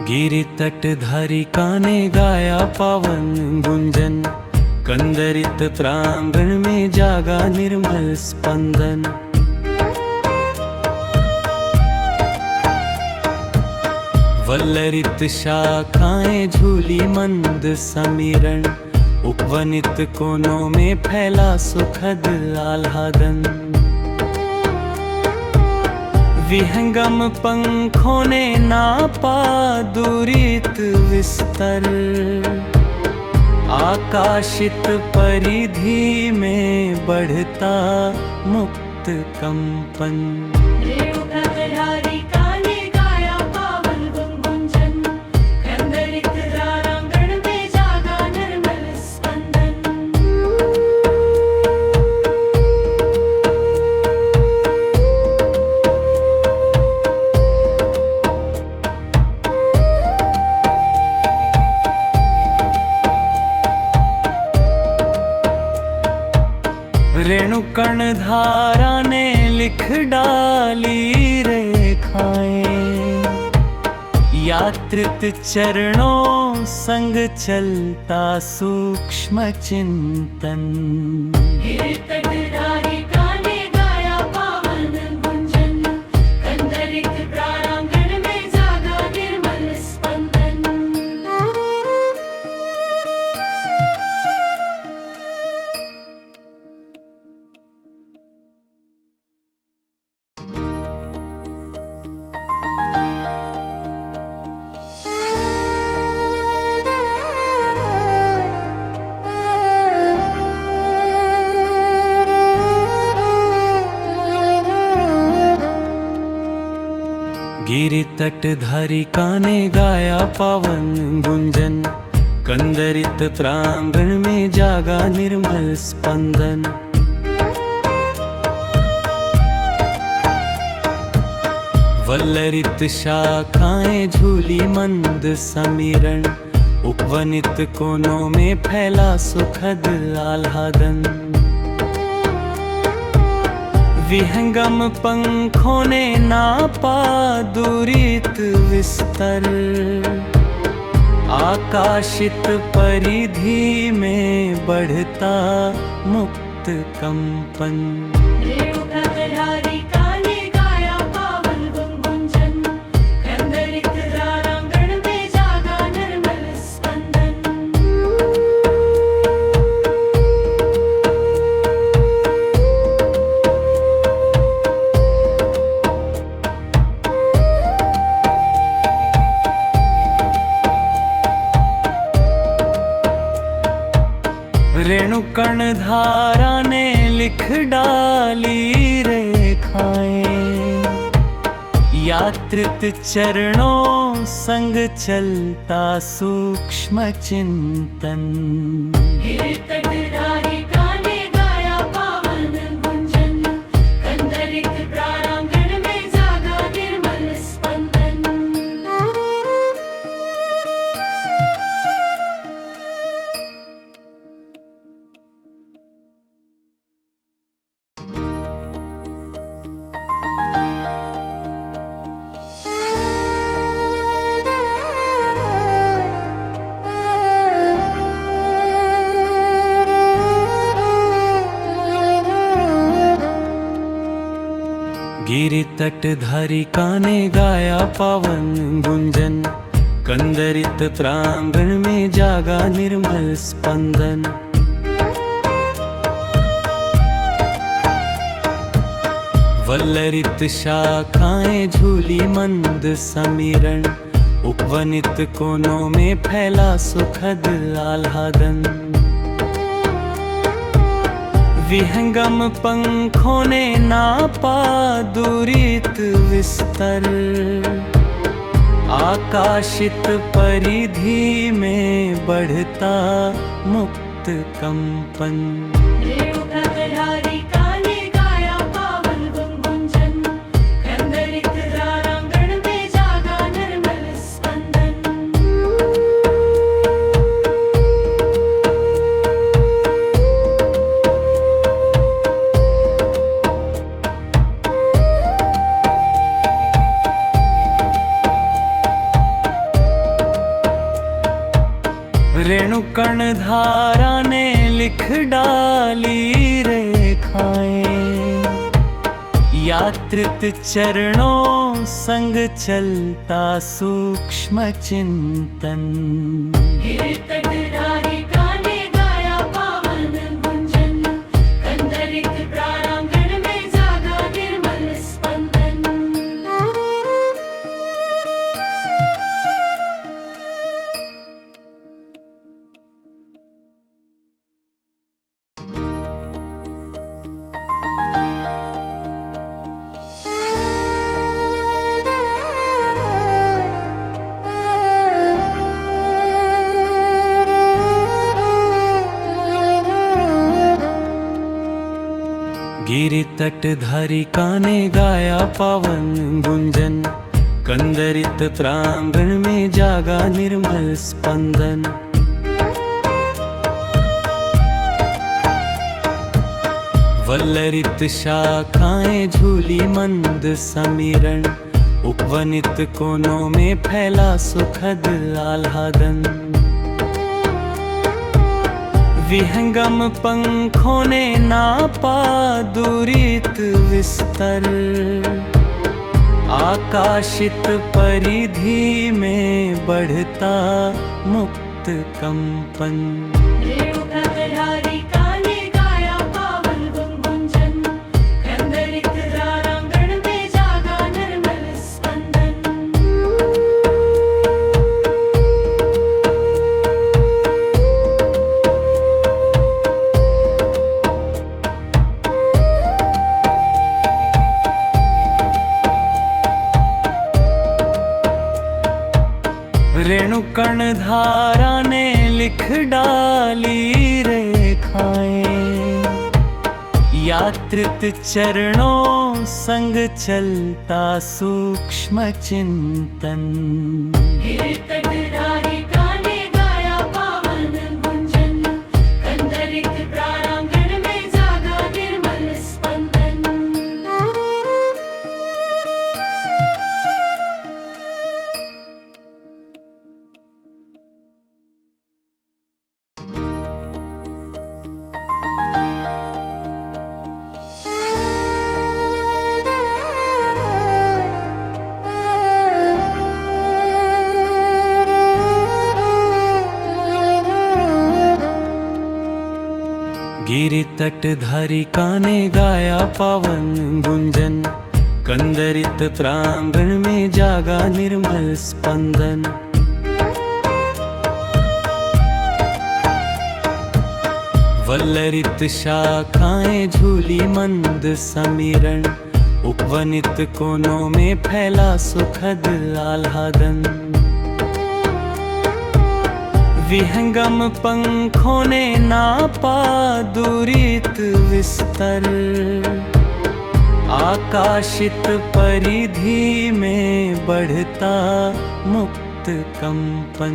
गिरि तट धारी काने गाया पावन गुंजन, कंदरित प्रांगण में जागा निर्मल स्पंदन। वल्लरित शाखाएं झूली मंद समीरण, उपवनित कोनों में फैला सुखद आह्लादन। विहंगम पंखों ने नापा दूरित विस्तर, आकाशित परिधि में बढ़ता मुक्त कंपन। रेणुकण धारा ने लिख डाली रेखाएं, यात्रित चरणों संग चलता सूक्ष्म चिंतन। गिरि तट धारी काने गाया पावन गुंजन, कंदरित प्रांगण में जागा निर्मल स्पंदन। वल्लरित शाखाएं झूली मंद समीरण, उपवनित कोनों में फैला सुखद आह्लादन। विहंगम पंखों ने नापा दूरित विस्तर, आकाशित परिधि में बढ़ता मुक्त कंपन। रेणुकण धारा ने लिख डाली रेखाएं, यात्रित चरणों संग चलता सूक्ष्म चिंतन। गिरि तट धारी काने गाया पावन गुंजन, कंदरित प्रांगण में जागा निर्मल स्पंदन। वल्लरित शाखाएं झूली मंद समीरण, उपवनित कोनों में फैला सुखद आह्लादन। विहंगम पंखों ने नापा दूरित विस्तर, आकाशित परिधि में बढ़ता मुक्त कंपन। रेणुकण धारा ने लिख डाली रेखाएं, यात्रित चरणों संग चलता सूक्ष्म चिंतन। गिरि तट धारिका ने गाया पावन गुंजन, कंदरित प्रांगण में जागा निर्मल स्पंदन। वल्लरित शाखाएं झूली मंद समीरण, उपवनित कोनों में फैला सुखद आह्लादन। विहंगम पंखों ने नापा दूरित विस्तर, आकाशित परिधि में बढ़ता मुक्त कंपन। रेणुकण धारा ने लिख डाली रेखाएं, यात्रित चरणों संग चलता सूक्ष्म चिंतन। गिरि तट धारिका ने गाया पावन गुंजन, कंदरित प्रांगण में जागा निर्मल स्पंदन। वल्लरित शाखाएं झूली मंद समीरण, उपवनित कोनों में फैला सुखद आह्लादन। विहंगम पंखों ने नापा दूरित विस्तर, आकाशित परिधि में बढ़ता मुक्त कंपन।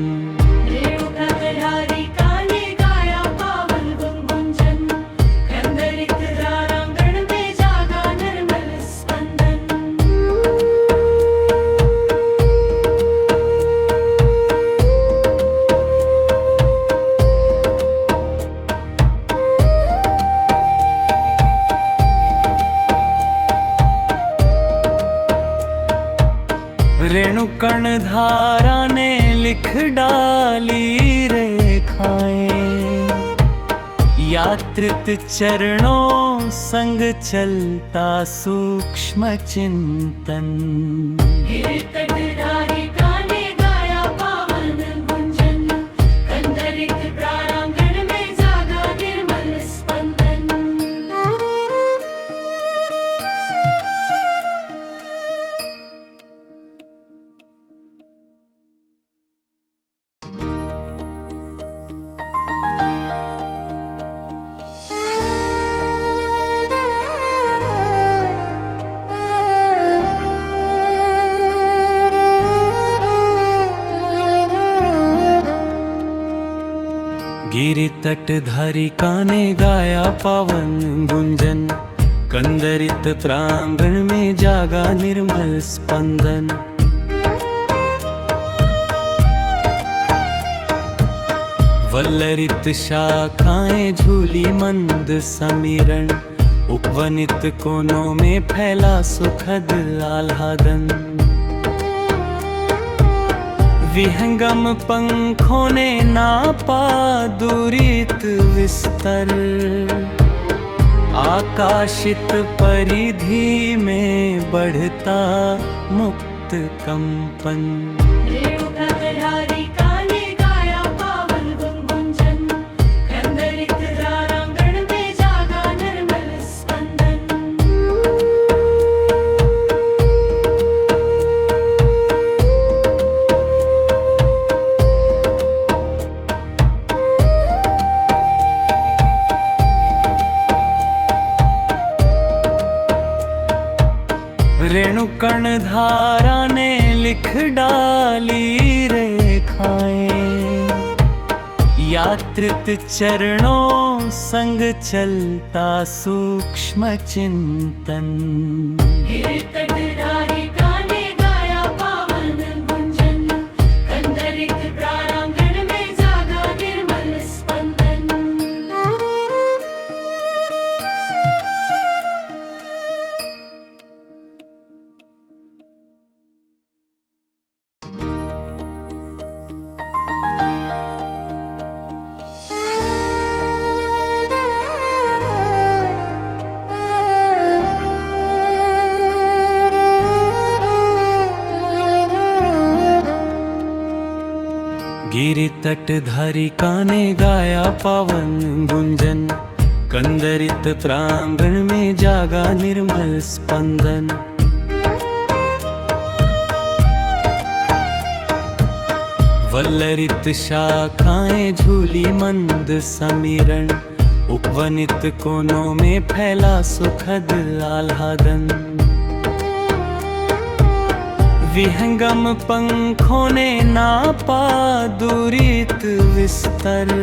रेणुकण धारा ने लिख डाली रेखाएं, यात्रित चरणों संग चलता सूक्ष्म चिंतन। गिरि तट धारिका ने गाया पावन गुंजन, कंदरित प्रांगण में जागा निर्मल स्पंदन। वल्लरित शाखाएं झूली मंद समीरण, उपवनित कोनों में फैला सुखद आह्लादन। विहंगम पंखों ने नापा दूरित विस्तर, आकाशित परिधि में बढ़ता मुक्त कंपन। रेणुकण धारा ने लिख डाली रेखाएं, यात्रित चरणों संग चलता सूक्ष्म चिंतन। गिरि तटधारी काने गाया पावन गुंजन, कंदरित प्रांगण में जागा निर्मल स्पंदन। वल्लरित शाखाएं झूली मंद समीरण, उपवनित कोनों में फैला सुखद आह्लादन। विहंगम पंखों ने नापा दूरित विस्तर,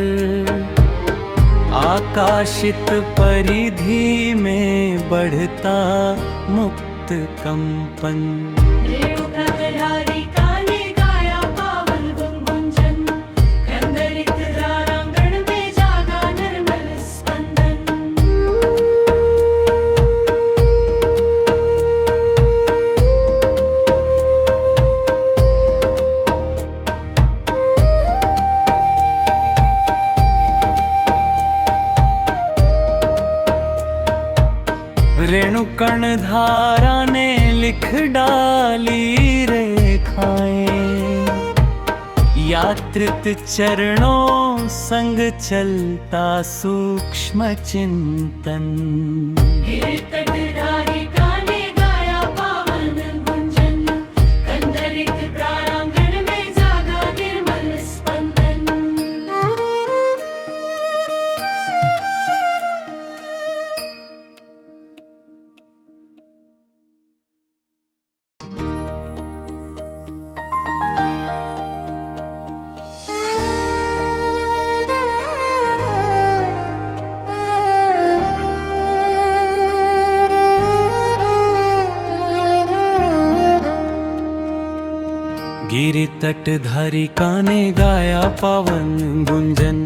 आकाशित परिधि में बढ़ता मुक्त कंपन। रेणुकण धारा ने लिख डाली रेखाएं, यात्रित चरणों संग चलता सूक्ष्म चिंतन। गिरि तटधारी काने गाया पावन गुंजन,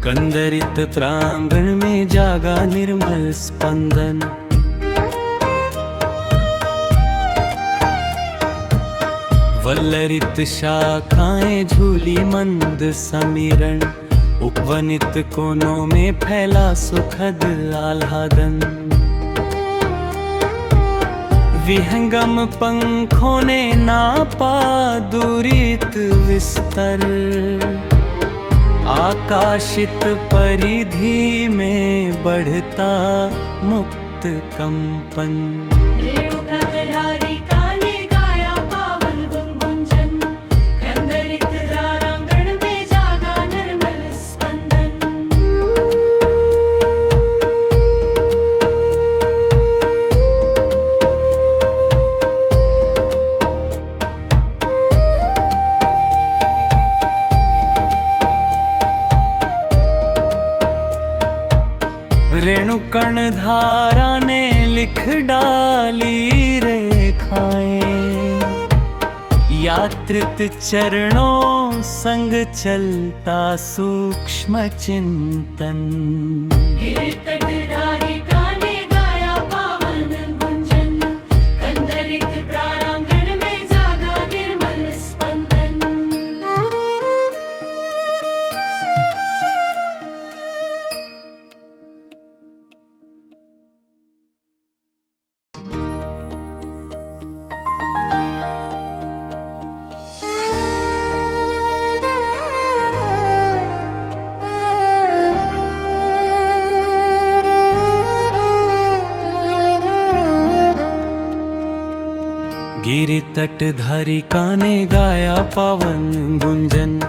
कंदरित प्रांगण में जागा निर्मल स्पंदन। वल्लरित शाखाएं झूली मंद समीरण, उपवनित कोनों में फैला सुखद आह्लादन। विहंगम पंखों ने नापा दूरित विस्तर, आकाशित परिधि में बढ़ता मुक्त कंपन। रेणुकण धारा ने लिख डाली रेखाएं, यात्रित चरणों संग चलता सूक्ष्म चिंतन। गिर तट धारिका ने गाया पावन गुंजन, कंदरित प्रांगण में जागा निर्मल स्पंदन। गिरि तट धारिका ने गाया पावन गुंजन,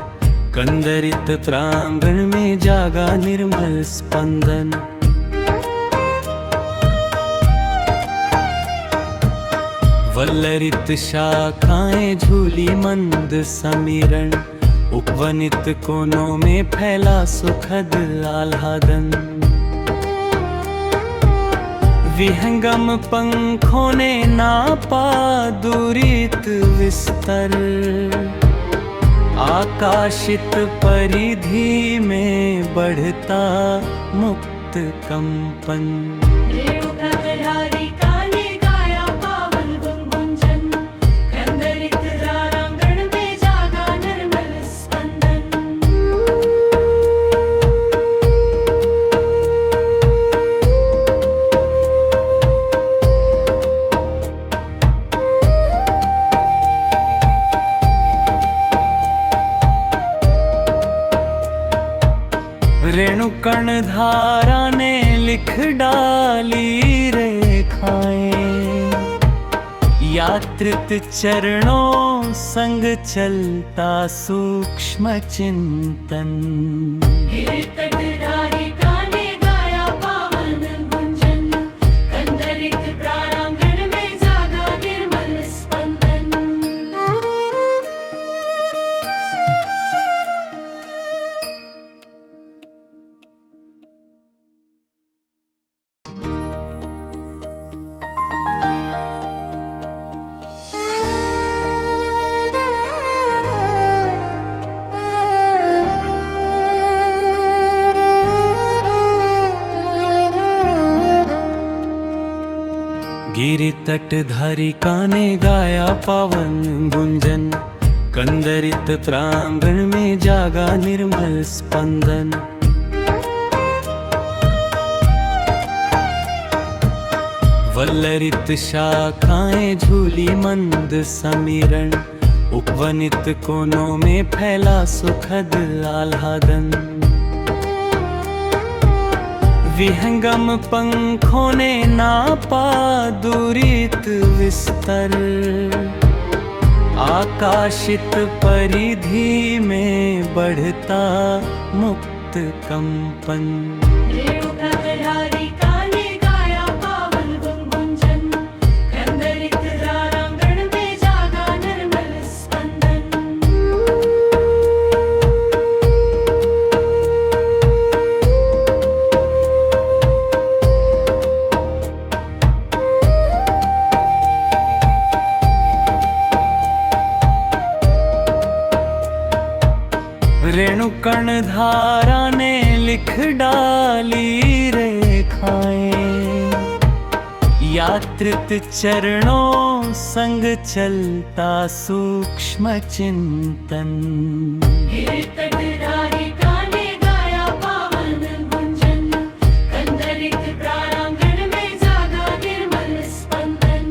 कंदरित प्रांगण में जागा निर्मल स्पंदन। वल्लरित शाखाएं झूली मंद समीरण, उपवनित कोनों में फैला सुखद आह्लादन। विहंगम पंखों ने नापा दूरित विस्तर, आकाशित परिधि में बढ़ता मुक्त कंपन। रेणुका धारिका ने गाया पावन गुंजन, कंदरित प्रांगण में जागा निर्मल स्पंदन। रेणुकण धारा ने लिख डाली रेखाएं, यात्रित चरणों संग चलता सूक्ष्म चिंतन। गिर तट धारिका ने गाया पावन गुंजन, कंदरित प्रांगण में जागा निर्मल स्पंदन। गिरि तट धारिका ने गाया पावन गुंजन, कंदरित प्रांगण में जागा निर्मल स्पंदन। वल्लरित शाखाएं झूली मंद समीरण, उपवनित कोनों में फैला सुखद आह्लादन। विहंगम पंखों ने नापा दूरित विस्तर, आकाशित परिधि में बढ़ता मुक्त कंपन। रेणुका धारिका ने गाया पावन गुंजन, कंदरित प्रांगण में जागा निर्मल स्पंदन। रेणुकण धारा ने लिख डाली रेखाएं, यात्रित चरणों संग चलता सूक्ष्म चिंतन। गिर तट धारिका ने गाया पावन गुंजन, कंदरित प्रांगण में जागा निर्मल स्पंदन।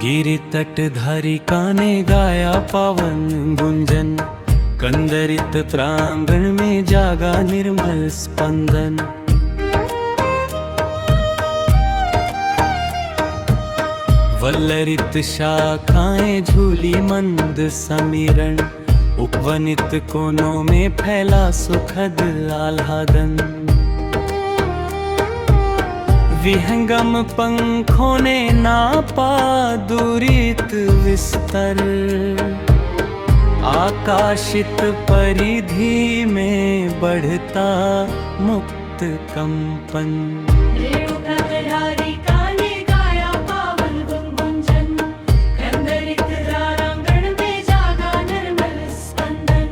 गिरि तट धारिका ने गाया पावन गुंजन, कंदरित प्रांगण में जागा निर्मल स्पंदन। वल्लरित शाखाएं झूली मंद समीरण, उपवनित कोनों में फैला सुखद आह्लादन। विहंगम पंखों ने नापा दूरित विस्तर, आकाशित परिधि में बढ़ता मुक्त कंपन। रेणुकाधारी काने गाया पावन गुंजन, कंदरित प्रांगण में जागा निर्मल स्पंदन।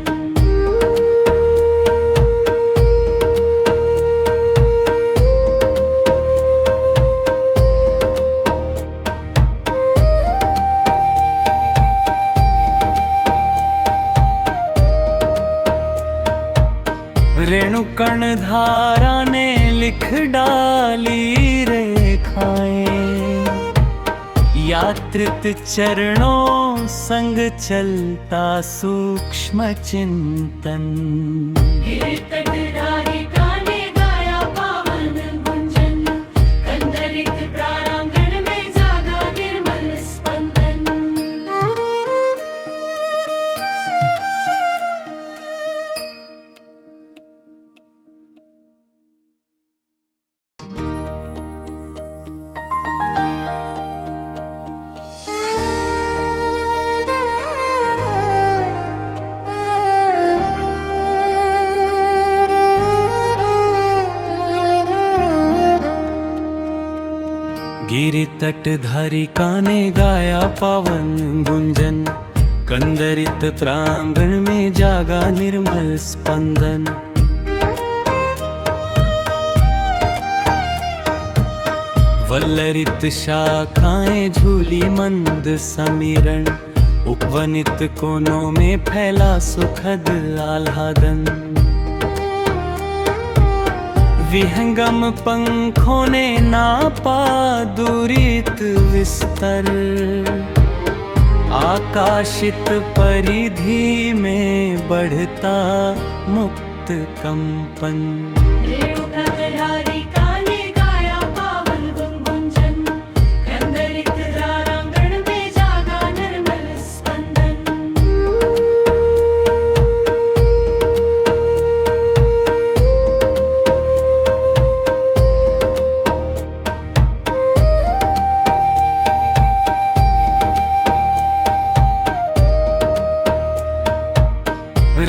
रेणुकण धारा ने लिख डाली रेखाएं, यात्रित चरणों संग चलता सूक्ष्म चिंतन। गिरितटधारी काने गाया पावन गुंजन, कंदरित प्रांगण में जागा निर्मल स्पंदन। गिरि तटधारी काने गाया पावन गुंजन, कंदरित प्रांगण में जागा निर्मल स्पंदन। वल्लरित शाखाएं झूली मंद समीरण, उपवनित कोनों में फैला सुखद आह्लादन। विहंगम पंखों ने नापा दूरित विस्तर, आकाशित परिधि में बढ़ता मुक्त कंपन। रेणुकाधारी काने गाया पावन गुंजन, कंदरित प्रांगण में जागा निर्मल स्पंदन।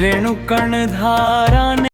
रेणुकण धारा